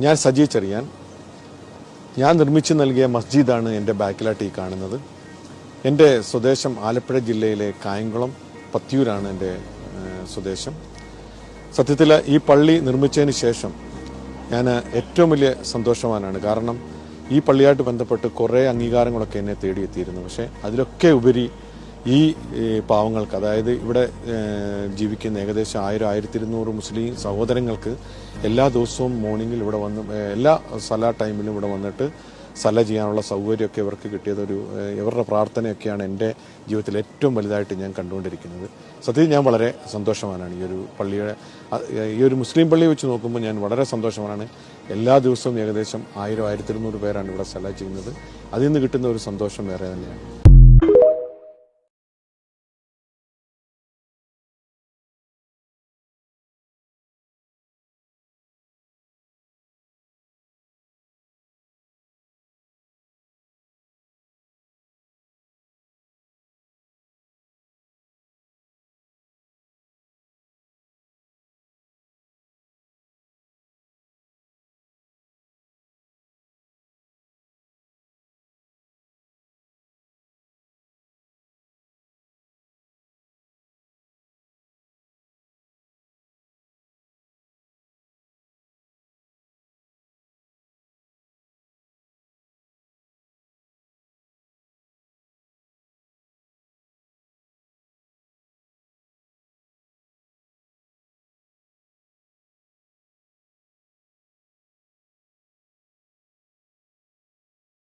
ഞാൻ സജി ചെറിയാൻ. ഞാൻ നിർമ്മിച്ചു നൽകിയ മസ്ജിദാണ് എൻ്റെ ബാക്കിലായിട്ട് ഈ കാണുന്നത്. എൻ്റെ സ്വദേശം ആലപ്പുഴ ജില്ലയിലെ കായംകുളം പത്തിയൂരാണ് എൻ്റെ സ്വദേശം. സത്യത്തിൽ ഈ പള്ളി നിർമ്മിച്ചതിന് ശേഷം ഞാൻ ഏറ്റവും വലിയ സന്തോഷവാനാണ്. കാരണം ഈ പള്ളിയായിട്ട് ബന്ധപ്പെട്ട് കുറേ അംഗീകാരങ്ങളൊക്കെ എന്നെ തേടിയെത്തിയിരുന്നു. പക്ഷേ അതിലൊക്കെ ഉപരി ഈ പാവങ്ങൾക്ക്, അതായത് ഇവിടെ ജീവിക്കുന്ന ഏകദേശം 1000-1200 മുസ്ലിം സഹോദരങ്ങൾക്ക് എല്ലാ ദിവസവും മോർണിംഗിൽ ഇവിടെ വന്ന് എല്ലാ സലാ ടൈമിലും ഇവിടെ വന്നിട്ട് സല ചെയ്യാനുള്ള സൗകര്യമൊക്കെ ഇവർക്ക് കിട്ടിയതൊരു ഇവരുടെ പ്രാർത്ഥനയൊക്കെയാണ് എൻ്റെ ജീവിതത്തിൽ ഏറ്റവും വലുതായിട്ട് ഞാൻ കണ്ടുകൊണ്ടിരിക്കുന്നത്. സത്യത്തിൽ ഞാൻ വളരെ സന്തോഷവാനാണ്. ഈ ഒരു മുസ്ലിം പള്ളി വെച്ച് നോക്കുമ്പോൾ ഞാൻ വളരെ സന്തോഷവാനാണ്. എല്ലാ ദിവസവും ഏകദേശം 1000-1200 പേരാണ് ഇവിടെ സല ചെയ്യുന്നത്. അതിൽ നിന്ന് കിട്ടുന്ന ഒരു സന്തോഷം വേറെ തന്നെയാണ്.